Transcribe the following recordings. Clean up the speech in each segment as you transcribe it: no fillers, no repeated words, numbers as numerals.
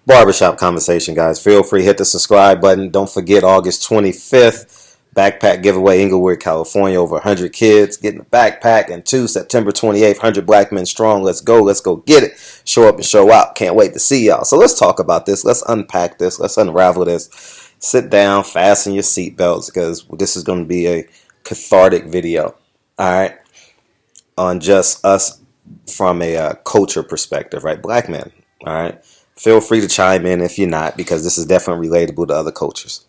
Barbershop conversation, guys. Feel free, hit the subscribe button. Don't forget August 25th, backpack giveaway, Inglewood, California. Over 100 kids getting a backpack. And two, September 28th, 100 black men strong. Let's go. Let's go get it. Show up and show out. Can't wait to see y'all. So let's talk about this. Let's unpack this. Let's unravel this. Sit down, fasten your seatbelts, because this is going to be a cathartic video. All right. On just us from a culture perspective, right? Black men. All right. Feel free to chime in if you're not, because this is definitely relatable to other cultures.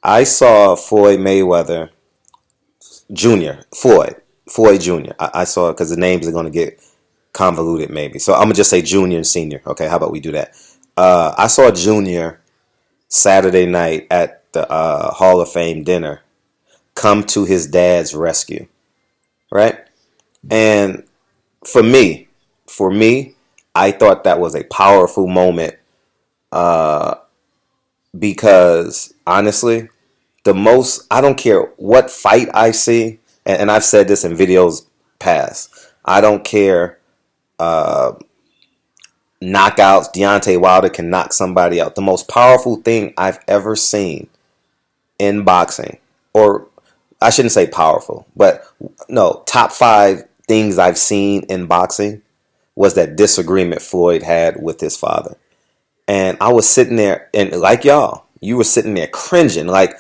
I saw Floyd Mayweather Jr. Floyd Jr. I saw it because the names are going to get convoluted maybe. So I'm going to just say Junior and Senior. Okay, how about we do that? I saw Junior Saturday night at the Hall of Fame dinner come to his dad's rescue, right? And for me, I thought that was a powerful moment because honestly, I don't care what fight I see, and I've said this in videos past, I don't care knockouts, Deontay Wilder can knock somebody out. The most powerful thing I've ever seen in boxing, or I shouldn't say powerful, but no, top 5 things I've seen in boxing was that disagreement Floyd had with his father. And I was sitting there, and like y'all, you were sitting there cringing, like,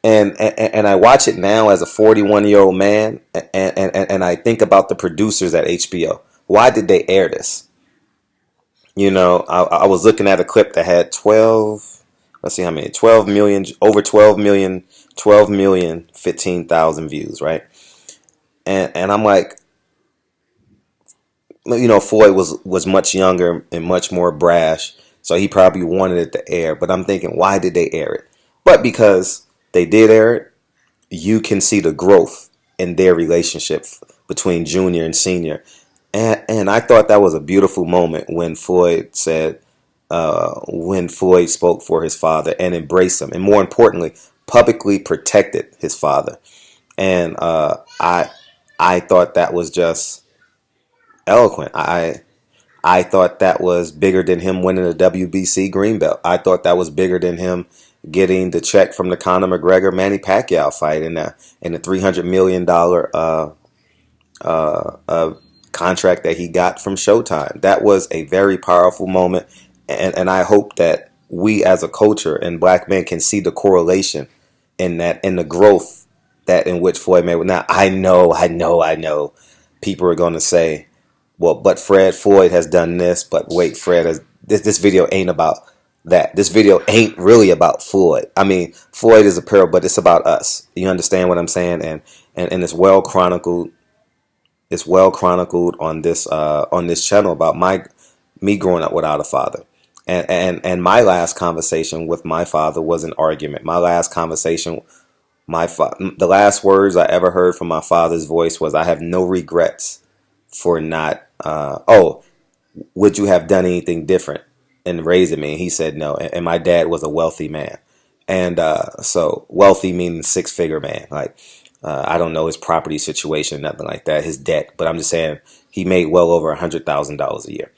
and I watch it now as a 41-year-old man, and I think about the producers at HBO. Why did they air this? You know, I was looking at a clip that had 12, let's see how many, 12 million, over 12 million, 15,000 views, right? And I'm like, you know, Floyd was much younger and much more brash, so he probably wanted it to air. But I'm thinking, why did they air it? But because they did air it, you can see the growth in their relationship between Junior and Senior. And I thought that was a beautiful moment when Floyd said, when Floyd spoke for his father and embraced him, and more importantly, publicly protected his father. And I thought that was just eloquent. I thought that was bigger than him winning a WBC green belt. I thought that was bigger than him getting the check from the Conor McGregor Manny Pacquiao fight in the $300 million contract that he got from Showtime. That was a very powerful moment, and I hope that we as a culture and black men can see the correlation in that, in the growth that in which Floyd Mayweather. Now I know people are going to say, well, but Floyd has done this, but wait, Fred has this video ain't about that. This video ain't really about Floyd. I mean, Floyd is a peril, but it's about us. You understand what I'm saying? And it's well chronicled. It's well chronicled on this channel about me growing up without a father. And my last conversation with my father was an argument. My last conversation, the last words I ever heard from my father's voice was, "I have no regrets for not, would you have done anything different in raising me?" And he said no. And my dad was a wealthy man. And so wealthy meaning 6-figure man. Like, I don't know his property situation, nothing like that, his debt. But I'm just saying he made well over $100,000 a year.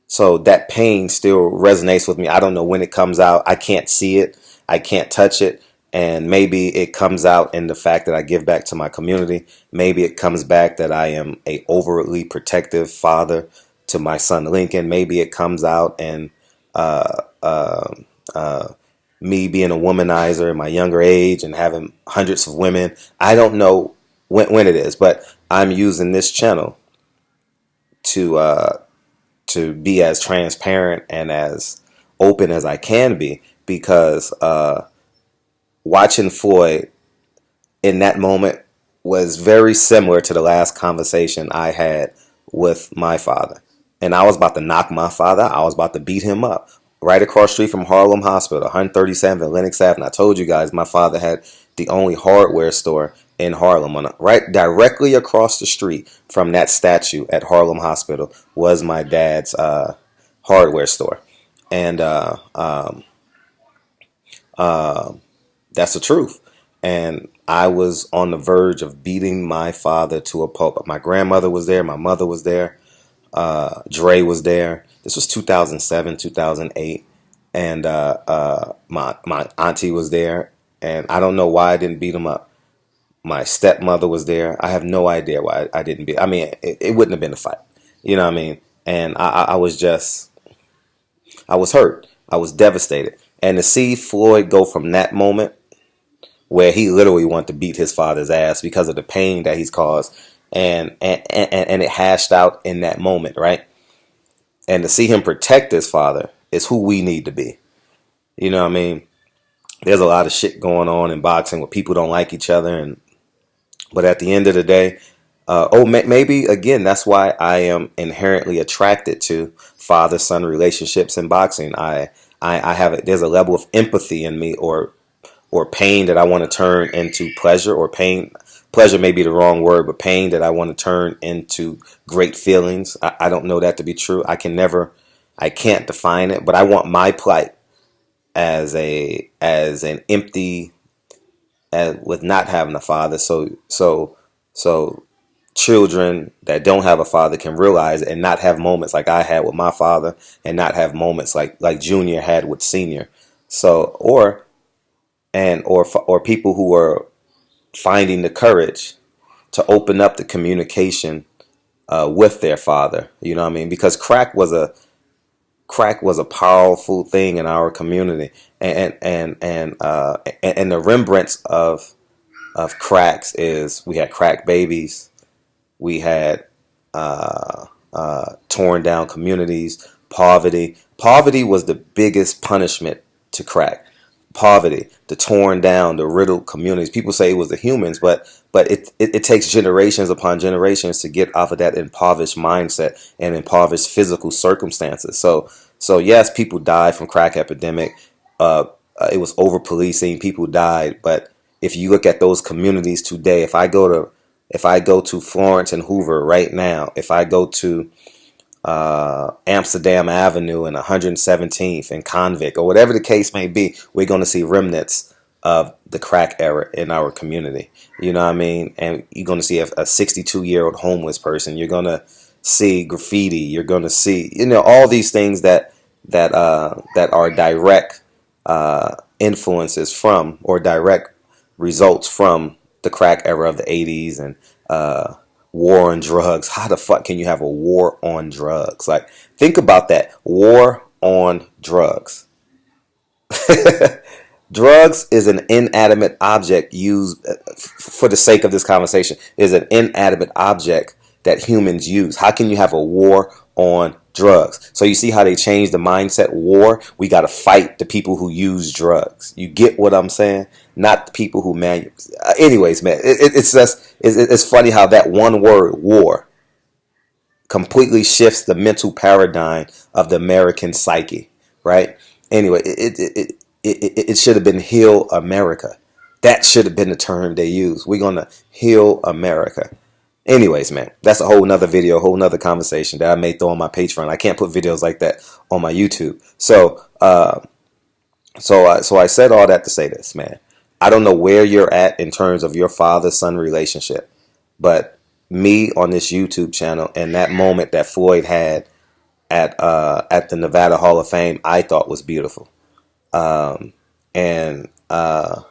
So that pain still resonates with me. I don't know when it comes out. I can't see it. I can't touch it. And maybe it comes out in the fact that I give back to my community. Maybe it comes back that I am a overtly protective father to my son Lincoln. Maybe it comes out in me being a womanizer in my younger age and having hundreds of women. I don't know when it is, but I'm using this channel to be as transparent and as open as I can be, because watching Floyd in that moment was very similar to the last conversation I had with my father. And I was about to knock my father out. I was about to beat him up. Right across the street from Harlem Hospital, 137 Lenox Ave. And I told you guys my father had the only hardware store in Harlem. Right directly across the street from that statue at Harlem Hospital was my dad's hardware store. And that's the truth. And I was on the verge of beating my father to a pulp. My grandmother was there. My mother was there. Dre was there. This was 2007, 2008, and my auntie was there, and I don't know why I didn't beat him up. My stepmother was there. I have no idea why I didn't beat. I mean, it wouldn't have been a fight. You know what I mean? And I was just, I was hurt. I was devastated. And to see Floyd go from that moment where he literally wanted to beat his father's ass because of the pain that he's caused, and it hashed out in that moment, right? And to see him protect his father is who we need to be. You know what I mean? There's a lot of shit going on in boxing where people don't like each other, and but at the end of the day, maybe again, that's why I am inherently attracted to father-son relationships in boxing. I have there's a level of empathy in me, or pain that I want to turn into pleasure, or pain. Pleasure may be the wrong word, but pain that I want to turn into great feelings. I don't know that to be true. I can't define it, but I want my plight as an empty, as with not having a father. So children that don't have a father can realize it and not have moments like I had with my father, and not have moments like Junior had with Senior. So or people who are finding the courage to open up the communication with their father. You know what I mean? Because crack was a powerful thing in our community, and the remembrance of cracks is we had crack babies, we had torn down communities, poverty. Poverty was the biggest punishment to crack. Poverty, the torn down, the riddled communities. People say it was the humans, but it takes generations upon generations to get off of that impoverished mindset and impoverished physical circumstances. So yes, people died from crack epidemic. It was over policing. People died, but if you look at those communities today, if I go to Florence and Hoover right now, if I go to Amsterdam Avenue and 117th and Convict, or whatever the case may be, we're going to see remnants of the crack era in our community. You know what I mean? And you're going to see a 62-year-old homeless person. You're going to see graffiti. You're going to see, all these things that are direct influences from, or direct results from, the crack era of the 80s, and war on drugs. How the fuck can you have a war on drugs? Like, think about that. War on drugs. Drugs is an inanimate object used, for the sake of this conversation, is an inanimate object that humans use. How can you have a war on drugs? So you see how they changed the mindset. War, we got to fight the people who use drugs. You get what I'm saying? Not the people who anyways, man, it's funny how that one word, war, completely shifts the mental paradigm of the American psyche, right? Anyway, it should have been heal America. That should have been the term they used. We're gonna heal America. Anyways, man, that's a whole nother video, a whole nother conversation that I may throw on my Patreon. I can't put videos like that on my YouTube. So I said all that to say this, man. I don't know where you're at in terms of your father-son relationship, but me on this YouTube channel, and that moment that Floyd had at the Nevada Hall of Fame, I thought was beautiful. And I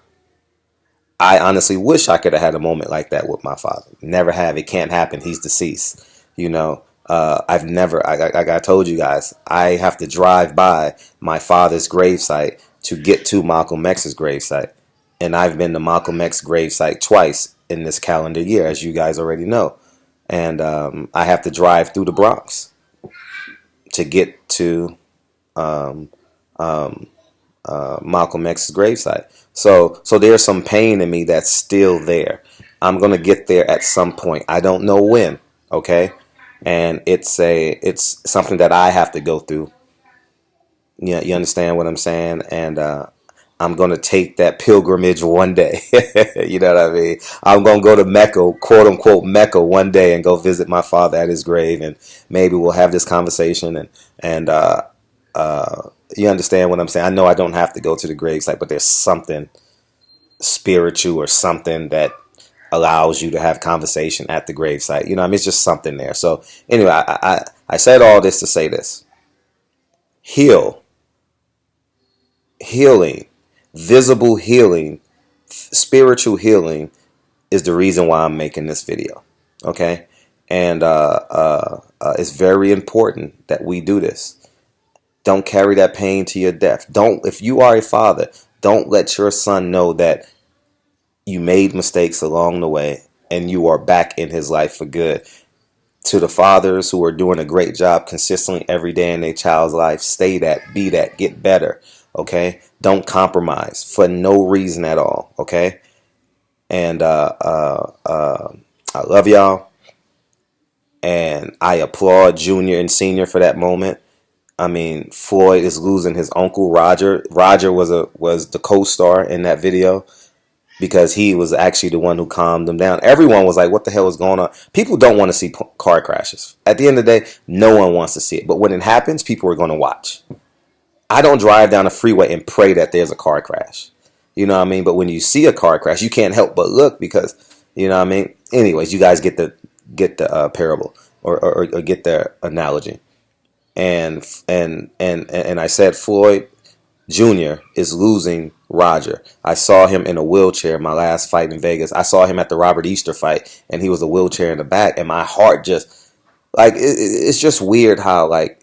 honestly wish I could have had a moment like that with my father. Never have. It can't happen. He's deceased. I've never, like I told you guys, I have to drive by my father's gravesite to get to Malcolm X's gravesite. And I've been to Malcolm X gravesite twice in this calendar year, as you guys already know. And I have to drive through the Bronx to get to Malcolm X's gravesite. So there's some pain in me that's still there. I'm gonna get there at some point. I don't know when. Okay, and it's something that I have to go through. Yeah, you understand what I'm saying? And I'm gonna take that pilgrimage one day. You know what I mean? I'm gonna go to Mecca, quote unquote Mecca, one day and go visit my father at his grave, and maybe we'll have this conversation and you understand what I'm saying? I know I don't have to go to the gravesite, but there's something spiritual or something that allows you to have conversation at the gravesite. You know, I mean, it's just something there. So anyway, I said all this to say this: heal, healing, visible healing, spiritual healing is the reason why I'm making this video. Okay, and it's very important that we do this. Don't carry that pain to your death. Don't, if you are a father, don't let your son know that you made mistakes along the way and you are back in his life for good. To the fathers who are doing a great job consistently every day in their child's life, stay that, be that, get better. Okay, don't compromise for no reason at all. Okay, and I love y'all, and I applaud Junior and Senior for that moment. I mean, Floyd is losing his uncle Roger. Roger was the co-star in that video because he was actually the one who calmed them down. Everyone was like, what the hell is going on? People don't want to see car crashes. At the end of the day, no one wants to see it. But when it happens, people are going to watch. I don't drive down the freeway and pray that there's a car crash. You know what I mean? But when you see a car crash, you can't help but look because, you know what I mean? Anyways, you guys get the parable or get the analogy. And I said Floyd Jr. is losing Roger. I saw him in a wheelchair my last fight in Vegas. I saw him at the Robert Easter fight, and he was a wheelchair in the back, and my heart just, like, it's just weird how, like,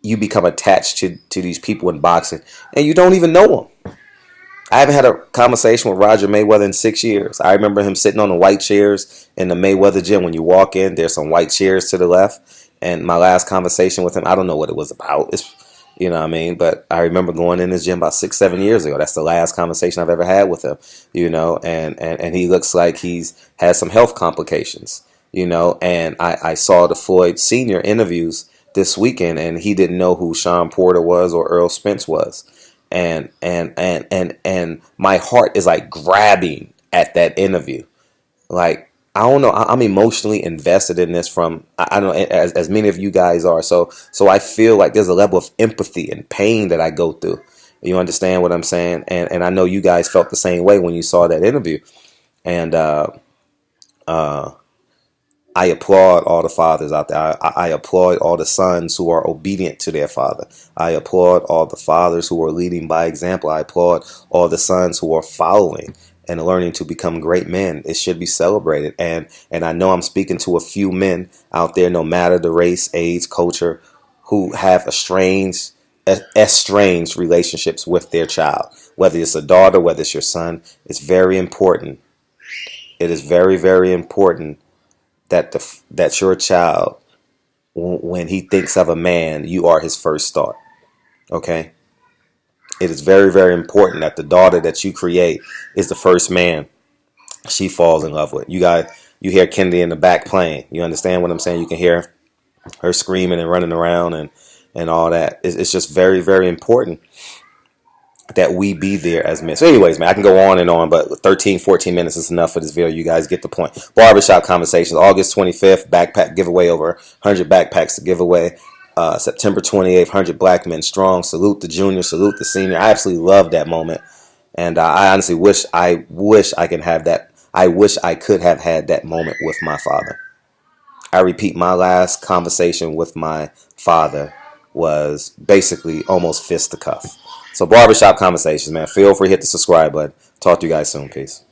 you become attached to these people in boxing, and you don't even know them. I haven't had a conversation with Roger Mayweather in 6 years. I remember him sitting on the white chairs in the Mayweather gym. When you walk in, there's some white chairs to the left. And my last conversation with him, I don't know what it was about. You know what I mean? But I remember going in his gym about 6, 7 years ago. That's the last conversation I've ever had with him. You know, and he looks like he's had some health complications. You know, and I saw the Floyd Sr. interviews this weekend, and he didn't know who Sean Porter was or Earl Spence was. And my heart is like grabbing at that interview. Like, I don't know, I'm emotionally invested in this from, I don't know, as many of you guys are. So I feel like there's a level of empathy and pain that I go through. You understand what I'm saying? And I know you guys felt the same way when you saw that interview. And I applaud all the fathers out there. I applaud all the sons who are obedient to their father. I applaud all the fathers who are leading by example. I applaud all the sons who are following and learning to become great men. It should be celebrated. And I know I'm speaking to a few men out there, no matter the race, age, culture, who have estranged relationships with their child. Whether it's a daughter, whether it's your son, it's very important. It is very, very important that your child, when he thinks of a man, you are his first thought. Okay? It is very, very important that the daughter that you create is the first man she falls in love with. You hear Kennedy in the back playing. You understand what I'm saying? You can hear her screaming and running around and all that. It's just very, very important that we be there as men. So anyways, man, I can go on and on, but 13, 14 minutes is enough for this video. You guys get the point. Barbershop Conversations, August 25th, backpack giveaway, over 100 backpacks to give away. September 28th, 100 black men strong. Salute the junior, salute the senior. I absolutely love that moment. And I honestly wish I can have that. I wish I could have had that moment with my father. I repeat, my last conversation with my father was basically almost fisticuff. So Barbershop Conversations, man. Feel free to hit the subscribe button. Talk to you guys soon. Peace.